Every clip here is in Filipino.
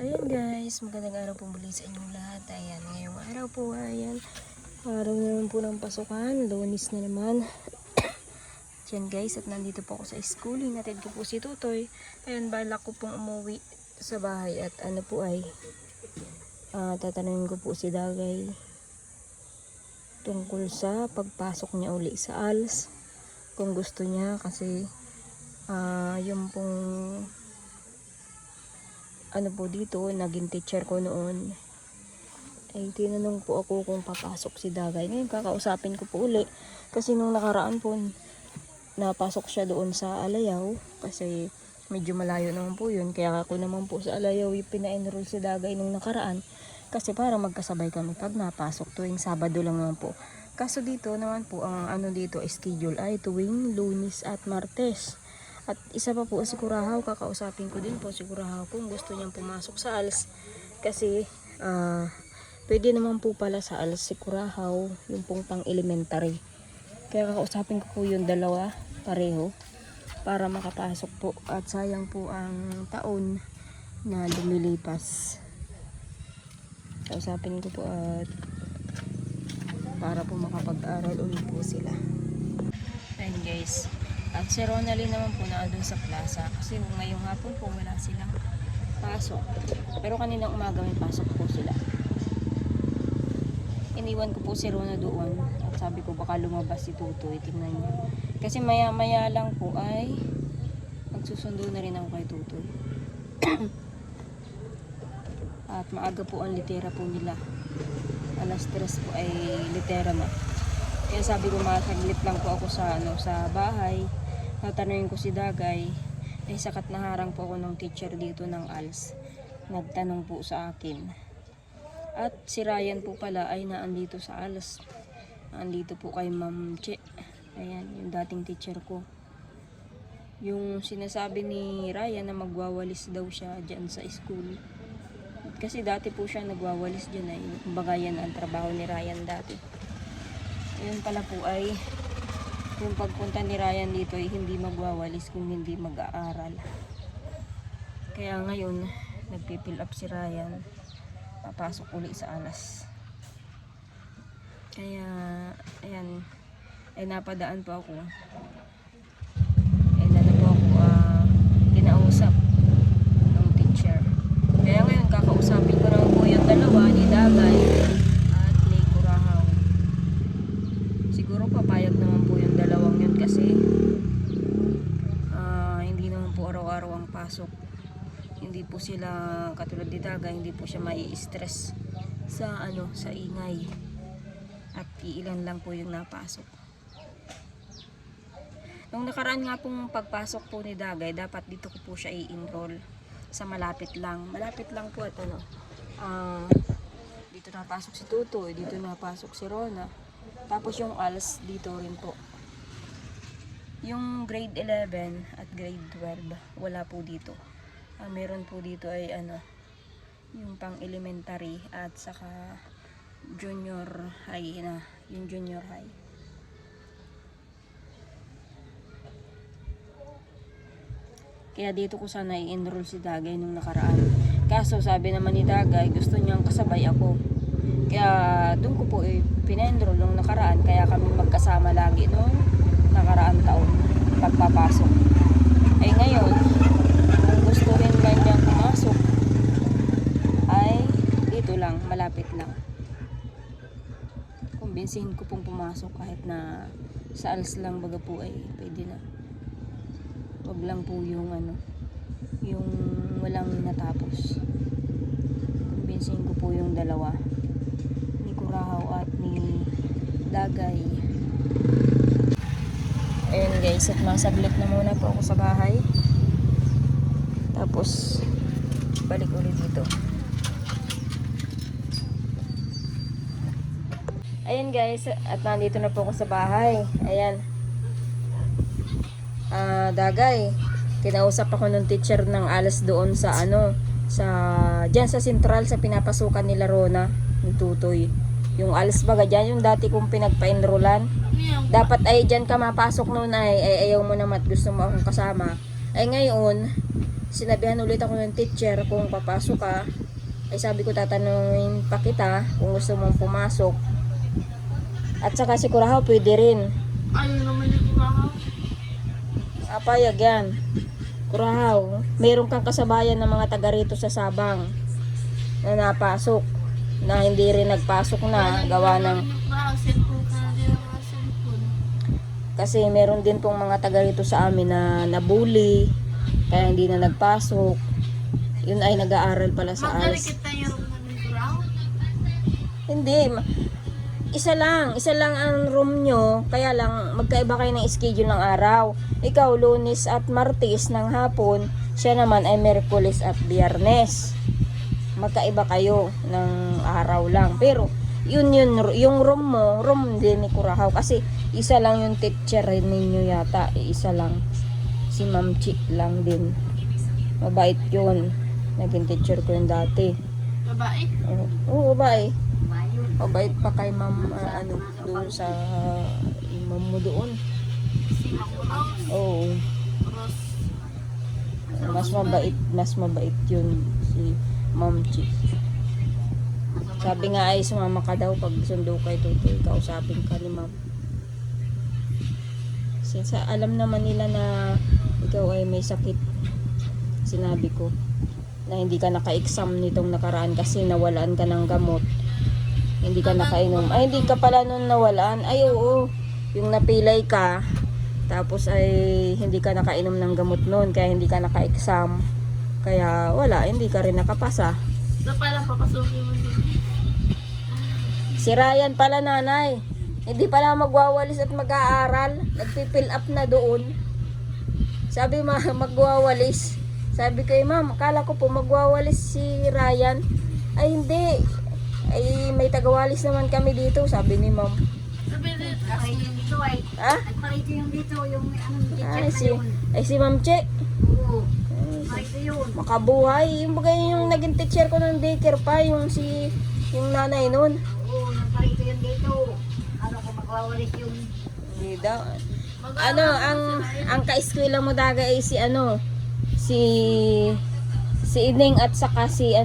Ayan guys, magandang araw po muli sa inyong lahat. Ayan, ngayong araw po, ayan, araw na naman po ng pasukan, Lunes na naman. Ayan guys, at nandito po ako sa school, hinatid ko po si Tutoy. Ayan, balak ko pong umuwi sa bahay at ano po ay, tatanungin ko po si Dagay tungkol sa pagpasok niya uli sa ALS. Kung gusto niya kasi, yung pong ano po dito, naging teacher ko noon, ay tinanong po ako kung papasok si Dagay. Ngayon kakausapin ko po uli kasi nung nakaraan po napasok siya doon sa Alayaw kasi medyo malayo naman po yun, kaya ako naman po sa Alayaw yung pina-enroll si Dagay nung nakaraan kasi para magkasabay kami pag napasok. Tuwing Sabado lang naman po, kaso dito naman po ang ano dito schedule ay tuwing Lunes at Martes. At isa pa po si Kurahaw, kakausapin ko din po si Kurahaw kung gusto niyang pumasok sa ALS. Kasi pwede naman po pala sa ALS si Kurahaw, yung pong pang elementary. Kaya kakausapin ko po yung dalawa pareho para makapasok po. At sayang po ang taon na lumilipas. Kausapin ko po at para po makapag-aral ulit po sila. Ayan guys. At si Ronaldin naman po na doon sa plaza kasi ngayong hapon po wala silang pasok. Pero kaninang umaga may pasok po sila. Iniwan ko po si Rona doon at sabi ko baka lumabas si Tutoy, tingnan niyo. Kasi maya maya lang po ay magsusundo na rin ako kay Tutoy. At maaga po ang litera po nila. Alas 3 po ay litera na. Kaya sabi ko masaglit lang po ako sa bahay. Natanungin ko si Dagay, ay sakat na harang po ako ng teacher dito ng ALS. Nagtanong po sa akin. At si Ryan po pala ay naandito sa ALS. Naandito po kay Ma'am Che. Ayan, yung dating teacher ko. Yung sinasabi ni Ryan na magwawalis daw siya dyan sa school. Kasi dati po siya nagwawalis dyan ay kumbaga yan ang trabaho ni Ryan dati. Ayun pala po ay yung pagpunta ni Ryan dito ay hindi magwawalis kung hindi mag-aaral. Kaya ngayon nagpipill up si Ryan, papasok uli sa ALS. Kaya ayan, ay napadaan po ako. Ay nana po ako kinausap ng teacher. Kaya ngayon kakausapin ko naman po yung dalawa ni Dagay at ni Kurahaw. Siguro papayag naman po yung dalawang yun kasi hindi naman po araw-araw ang pasok. Hindi po sila katulad ni Dagay, hindi po siya mai-stress sa sa ingay. At iilan lang po yung napasok. Nung nakaraan nga pong pagpasok po ni Dagay, dapat dito ko po siya i-enroll sa malapit lang. Malapit lang po at dito napasok si Tutoy, dito napasok si Rona. Tapos yung ALS dito rin po. Yung grade 11 at grade 12 wala po dito. Meron po dito ay yung pang elementary at saka junior high na, yung junior high. Kaya dito ko sana i-enroll si Dagay nung nakaraan. Kaso sabi naman ni Dagay gusto niyang kasabay ako. Kaya doon ko po pina-enroll nung nakaraan, kaya kami magkasama lagi nung nakaraan taon pagpapasok. Ay ngayon, kung gusto rin ba niyang pumasok, ay dito lang, malapit lang. Kumbinsihin ko pong pumasok kahit na sa ALS lang baga po ay pwede na. Wag lang po yung yung walang natapos. Kumbinsihin ko po yung dalawa, ni Kurahaw at ni Dagay. Ayun guys, at masaglit na muna po ako sa bahay. Tapos balik ulit dito. Ayun guys, at nandito na po ako sa bahay. Ayan. Dagay, kinausap ako ng teacher ng ALS doon sa diyan sa Central, sa pinapasukan nila Rona ng Tutoy. Yung ALS baga dyan, yung dati kong pinagpa-enrollan. Dapat ay dyan ka mapasok noon ay ayaw mo naman at gusto mo akong kasama. Ay ngayon, sinabihan ulit ako ng teacher kung papasok ka. Ay sabi ko tatanungin pa kita kung gusto mong pumasok. At saka si Kurahaw pwede rin. Ayaw naman yung Kurahaw. Apayag yan. Kurahaw, meron kang kasabayan ng mga taga rito sa Sabang na napasok. Na hindi rin nagpasok na gawa ng... Kurahaw, cellphone ka na din ang mga cellphone. Kasi meron din pong mga taga rito sa amin na nabully. Kaya hindi na nagpasok. Yun ay nag-aaral pala sa ALS. Magkalikit tayo room namin Kurahaw. Hindi. Isa lang ang room nyo. Kaya lang, magkaiba kayo ng schedule ng araw. Ikaw, Lunes at Martes ng hapon. Siya naman ay Miyerkules at Biyernes. Magkaiba kayo ng araw lang. Pero, yung room mo, room din ni Kurahaw. Kasi, isa lang yung teacher ninyo yata. Isa lang. Si Ma'am Chi lang din. Mabait yun. Naging teacher ko yun dati. Babae. Oo, babae. Mabait pa kay Ma'am, doon sa imam mo doon. Si Makuraw. Oo. Ross. Mas mabait yun si Ma'am Chi. Sabi nga ay sumama ka daw pag sundo kay Tutoy, kausapin ka ni Ma'am. Since alam naman nila na ikaw ay may sakit, sinabi ko na hindi ka naka-exam nitong nakaraan kasi nawalaan ka ng gamot. Hindi ka nakainom. Ay, hindi ka pala nun nawalaan. Ay, oo. Yung napilay ka, tapos ay hindi ka nakainom ng gamot nun, kaya hindi ka naka-exam. Kaya wala, hindi ka rin nakapasa. So pala papasukin mo din. Si Ryan pala, nanay. Hindi pala magwawalis at mag-aaral. Nagpipill up na doon. Sabi magwawalis. Sabi ko, ma'am, akala ko po magwawalis si Ryan. Ay, hindi. Ay, may tagawalis naman kami dito, sabi ni ma'am. Sabi din, Ay, yung dito ay. Ha? Nagparito yung dito, yung anong teacher na yun. Si Ma'am Che. Oo. Parito yun. Makabuhay. Yung bagay yung naging teacher ko ng daycare pa, yung nanay nun. Oo, nagparito yun dito. Ano kung magwawalis yung... Hindi daw. Ang ka-eskwela mo daga ay si Ining at saka si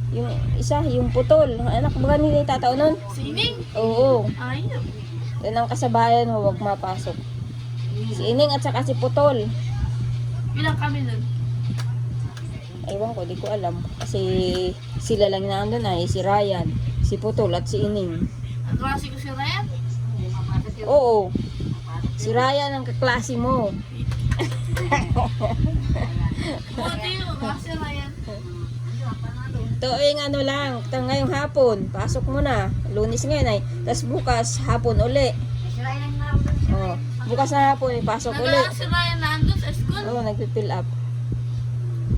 yung isa, yung putol. Anak ba nila yung tatao nun? Sining. Oo. Ayaw. Yan ang kasabayan mo, wag mapasok. Si Ining at saka si putol. Bilang kami nun. Ewan ko, di ko alam. Kasi sila lang na andun ay si Ryan, si putol at si Ining. Ang klase ko si Ryan. Oo. Si Ryan ang kaklase mo. Buti yung klase Ryan. Tuwing lang, ngayong hapon, pasok mo na. Lunes ngayon ay, tas bukas, hapon uli. Sira yung naroon siya. Oh, bukas na hapon, pasok uli. Si Ryan na andun sa school. Oo, nagpipill up.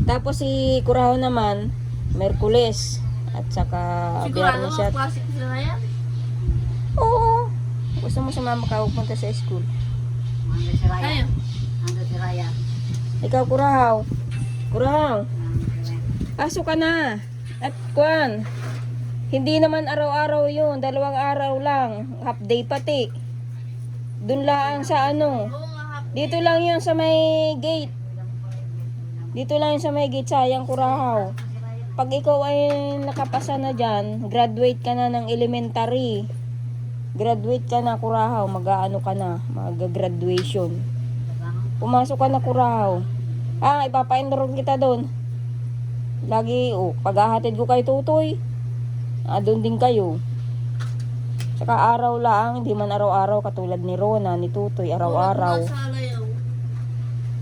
Tapos si Kurahaw naman, Merkules. At saka Sigurado Biyernes ang siya. klase ko si Ryan. Oo. Gusto mo sumama ka, huwag punta sa school. Ando si Raya. Ayaw. Ando si Raya. Ikaw, Kurahaw. Kurahaw, pasok ka na. At kuwan, hindi naman araw-araw yun, 2 araw lang, half day pati. Doon lang sa Oo nga, dito lang yun sa may gate. Dito lang yun sa may gate, sayang Kurahaw. Pag ikaw ay nakapasa na dyan, graduate ka na ng elementary. Graduate ka na Kurahaw, mag-aano ka na, mag-graduation. Pumasok ka na Kurahaw. Ipapa-enroll kita doon. Lagi, paghahatid ko kay Tutoy. Doon din kayo. Tsaka araw lang, hindi man araw-araw katulad ni Rona, ni Tutoy, araw-araw. Sa Alayaw.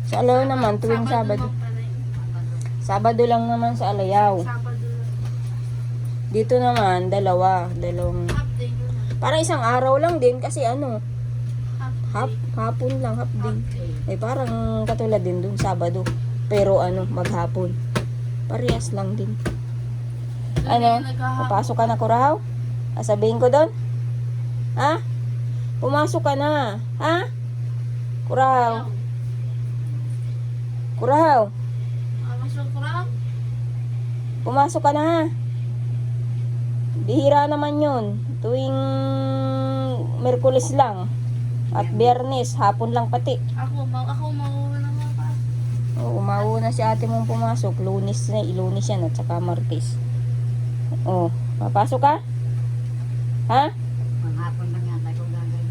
Sa Alayaw naman, tuwing Sabado. Sabado lang naman sa Alayaw. Sabado lang. Dito naman, dalawang. Half day na. Parang isang araw lang din kasi Half hapon lang, half day. day. Parang katulad din dun, Sabado. Pero maghapon. Parehas lang din. Papasok ka na Kurahaw? Sabihin ko doon? Ha? Pumasok ka na. Ha? Kurahaw. Kurahaw. Masuk Kurahaw? Pumasok ka na ha. Bihira naman yun. Tuwing Merkules lang. At Biyernes, hapon lang pati. Ako mauuna mga pa. Oo, mauna si ate mong pumasok. Lunes yan at saka Martes. Oh, papasok ka? Ha? Manghapon lang yata kung gagawin.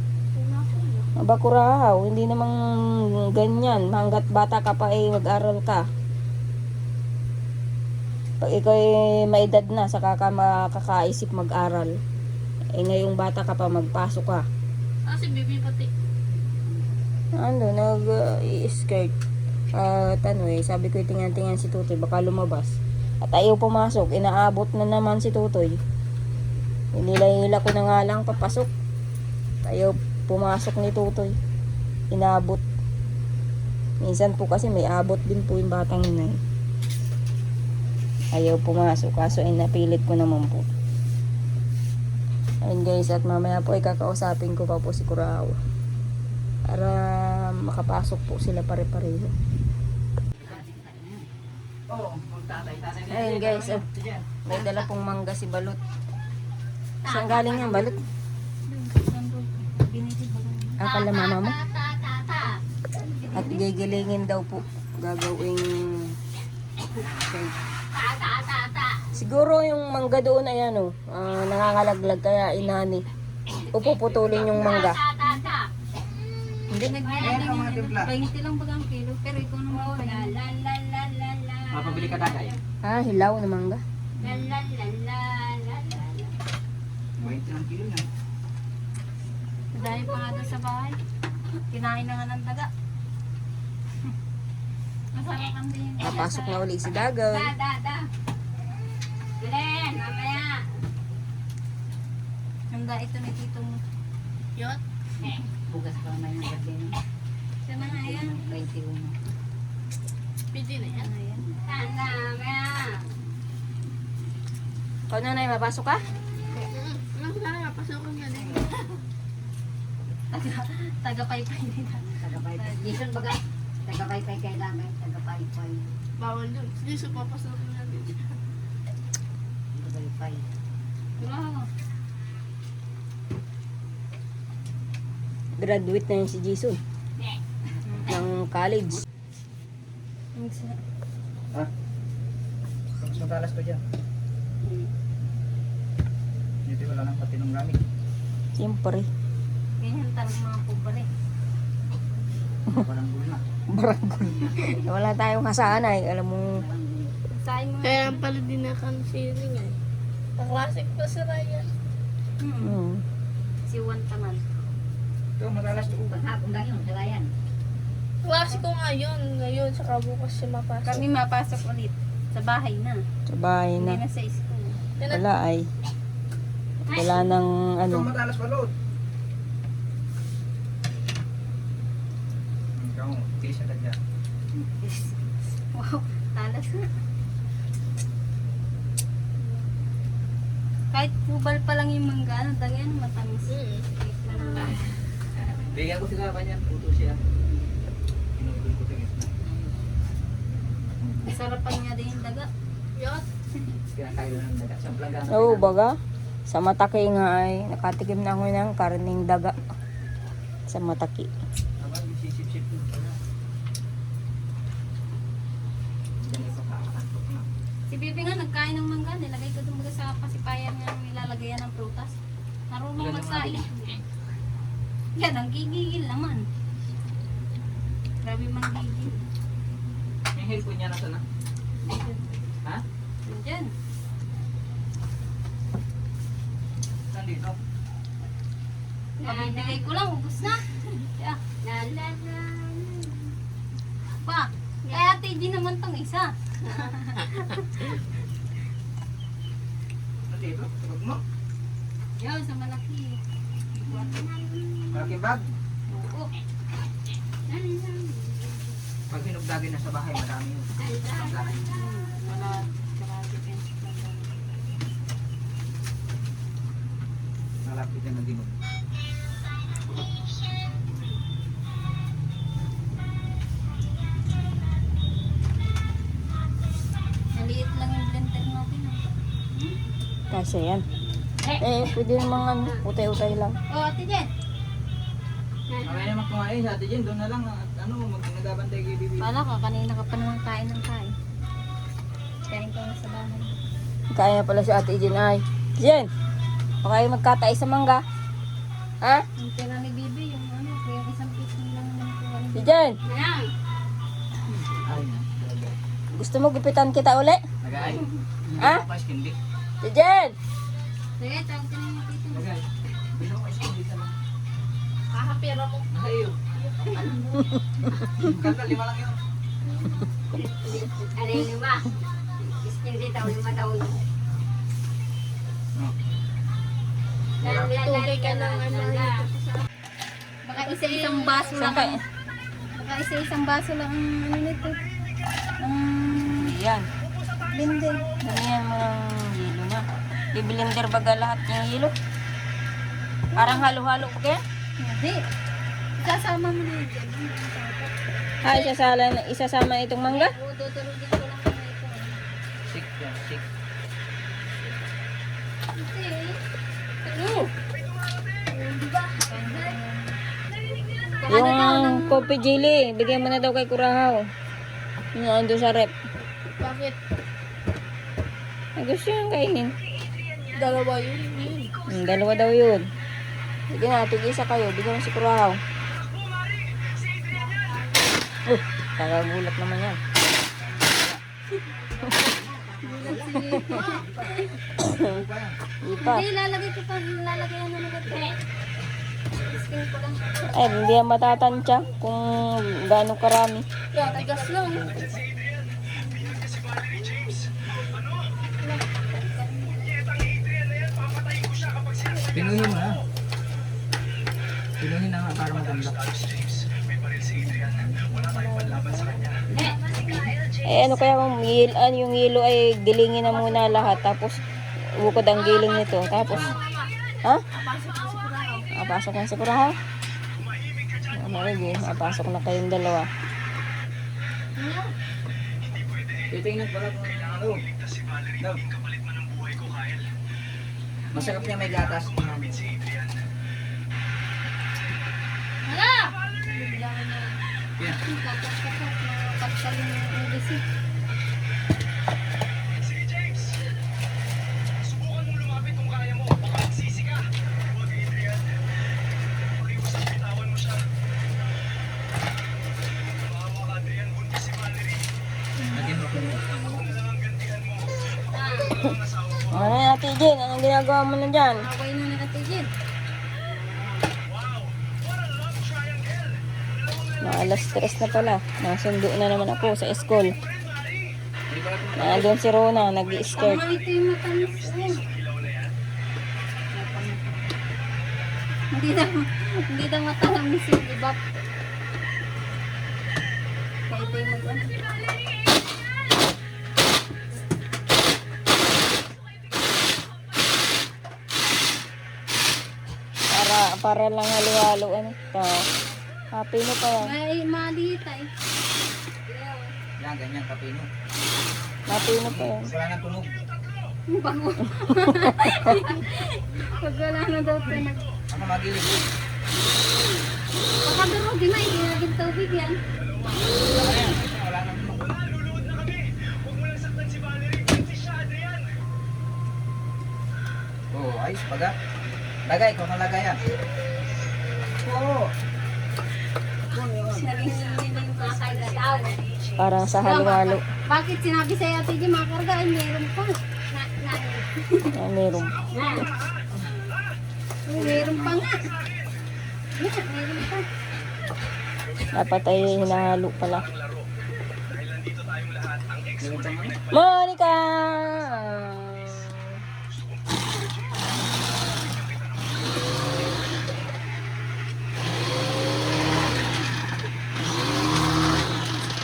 Bakurahaw, hindi namang ganyan. Hanggat bata ka pa mag-aral ka. Pag ikaw maedad na, saka ka makakaisip mag-aral. Ngayong bata ka pa, magpasok ka. Si Bibi pati. Ano, nag-skirt. At sabi ko tingnan-tingnan si Tutoy, baka lumabas. At ayaw pumasok, inaabot na naman si Tutoy. Hinila-hila ko na nga lang papasok. Ayaw pumasok ni Tutoy. Inabot. Minsan po kasi may abot din po yung batang yun. Ayaw pumasok, kaso napilit ko naman po. Ayun guys, at mamaya po kakausapin ko pa po si Kurao. Para makapasok po sila pare-pareho. Ayun guys, may dala pong mangga si Balot. Saan galing yan, Balot? Akala mama mo? At gigilingin daw po. Gagawing cake. Siguro yung mangga doon ay nangangalaglag kaya inani. Puputulin yung mangga. Hindi, Ayan, 20 lang bagang kilo, pero ikaw naman mapabili ka tagay. Hilaw na mangga. 20 ng kilo na. Dahil pa nga doon sa bahay. Kinain na nga ng daga. Masarap ang din. Papasok na uli si Dagaw. Bilen, mamaya. Handa ito ni Tito mo. Yot? Bukas pa naman yung gabi. Siya na nga yan. 21. Pwede na yan. Handa, mamaya. Ikaw na mapasok ka? Ano sana mapasok ko nga din. Taga-paypay nila. Tagapaypay. Jason baga. Tagapaypay kailangan. Tagapaypay. Bawal doon. Sige, so papasok ko nga din. Tagapaypay. Wow. Graduate na yun si Jason. Ng college. Ha? Mas matalas ko dyan. Dito wala nang patinong gamit. Siyempre. Ganyan talagang mga pobre. Walang gulo na. Barangol. Wala tayong kasanay. Alam mo, Sayang mo. Kaya pala din na concealing eh. Classic pa si Ryan. Si Juan Taman. Ito, matalas to. Paghapon lang yun. Sala yan. Klasiko nga yun. Ngayon, saka bukas siya mapasok. Kami mapasok ulit. Sa bahay na. sa bahay Hindi na. na sa school. Wala ay. Wala nang Ito, ano. matalas balot. Ikaw, tiis agad dyan. Wow, talas na. Kahit kubal pa lang yung mangga, ano, dagyan, matamis. Bigyan ko sila ba niyan? Puto siya. Pinutol ko tingin. Sarapan nga din yung daga. Yot. Kinakain na ng daga. Sa plaga. Oo, baga. Sa Mataki nga ay nakatikim na ako ng karning daga. Sa Mataki. Abang, sisip-sip ko. Diyan ipapakakantok na. Si Bibi nga nagkain ng mangga, nilagay ko dun sa pasipayan nga nilalagayan ng prutas. Marunong magsaing. Yan, ang gigigil naman. Grabe man gigil. Yung cellphone niya nasa na? Ha? Nandiyan. Nandito? Pabibigay ko lang, ubus na. Yeah. Pa, kaya Ate G naman tong isa. Nandito? Tugog mo? Yo, sa malaki. Malaking bag. Oo. Pag hinugdagin na sa bahay, marami yun. Wala, karami pencil lang. Malapit yan ng dinog. Maliit lang yung blender natin. Kasi yan. Pwede namang utay-utay lang. Oh, Ate Jen. Mamaya naman kumain sa atin dyan, doon na lang. ano, magpinagabantay kay Bibi. Pala ka, kanina ka pa naman kain ng kain. Kain ka na sa bahay. Kaya na pala si Ate Jen ay. Jen, o kayo magkatay sa mangga? Ha? Yung tira ni Bibi, yung ano, yung isang piso lang naman po. Si Jen, Ayan! Ay, gusto mo gupitan kita uli? nagay. Ha? Pa hindi. Si Jen! Sige, tawag ka na yung tito. Nagay. Bino pa hindi ka lang. Kakapira mo. Nagayo. Kanta 5 lang yun. Ano yung lima? Hindi taon, 5 taon. Tugay ka ng ano. Baka isa-isang baso Saan lang. kayo? Baka isa-isang baso lang ang ano nito. Ang Yan. blender. Damihan mo ng yelo na. I-blender baga lahat yung yelo. Parang halo-halo ko kaya? Hindi. Kasama mo na yun dyan. Ha, isasama na itong mangga? Oo, tutulugin ko lang na ito. Sik yan, sik. Hindi. Ano? Diba? Yung coffee jelly, bigyan mo na daw kay Kurahaw. Yung ando sa rep. Bakit? Ay, gusto yung kainin. Dalawa yun. Dalawa daw yun. Sige na, tig-isa kayo. Bigyan mo si Kurahaw. Kakagulat naman yan. Ipa. Hindi, lalagay ko pa. Lalagay ano na ito. Skin ko lang. Ay, hindi yan matatansya kung gaano karami. Yeah, tigas lang. Pinuhin mo na. Pinuhin na nga para maganda. Eh, ano kaya kung yung yelo ay gilingin na muna lahat. Tapos, bukod ang giling nito. Tapos, ha? Pasok na si Kurahaw? Ano lagi? Pasok na kayong dalawa. Titingnan pala kung ano. No. Masarap niya may gatas. Hala! Yan. Kapat-kapat na pagsalin ng bisi. Lagyan mo ko dito. Ano yan, Ate Jen? Anong ginagawa mo na dyan? Away na ni Ate Jen. Alas 3 na pala. Nasundo na naman ako sa school. Hindi pala kung Nandun si Rona, nag-skirt. Tama ito yung matamis. Hindi na matamis yung iba. Kaya ito yung mag-ano. Para lang halo-halo. Ano? Happy mo pa yan. May maliit ay. yan, ganyan, kapino. Happy mo pa yan. Wala nang tunog. Bago. Pag wala na daw ito nag... Ako magilid. Baka durugin na, hindi naging tubig yan. Wala nang tunog. Oh, ayos baga. Lagay, kung nalagay yan. Oo. Naging hindi na yung kakagataw. Parang sa halo-halo. Bakit sinabi sa'yo Ate G, makarga, ay meron pa. Meron. Meron pa nga. Meron pa. Dapat ay hinahalo pala. Meron pang ano? Monica!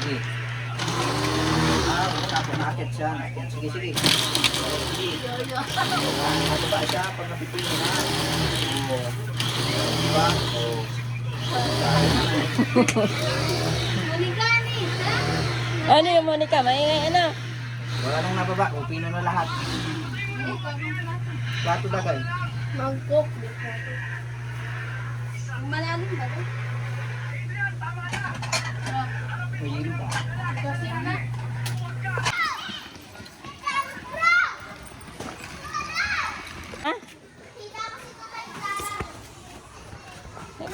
Sige. Tapos nakakit siya. Nakakit. Sige, sige. Mataba siya pag napitingin na. Oo. Diba? Oo. Maligani, ha? Ano yung Monica? Maingay ano? Wala nang nababa. Upino na lahat. Plato dagay. Mangkok. Malalim ba ito? Pwede pa. Ha?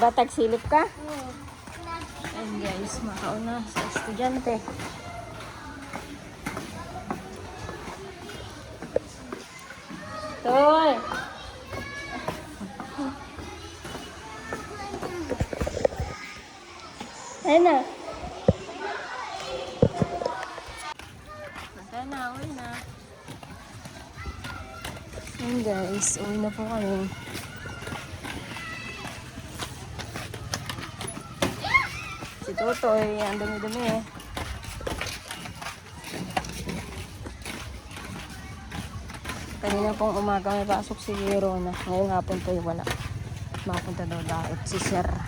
Batag silip ka? Ayan guys, makauna sa estudyante. Toy! Ayun na. Basta na, uwi na. Ayun guys, uwi na po kami. Si Totoy, ang dumi-dumi eh. Kanina pong umaga may pasok si Rona. Ngayong hapon po wala. Mapunta daw daot si Sir.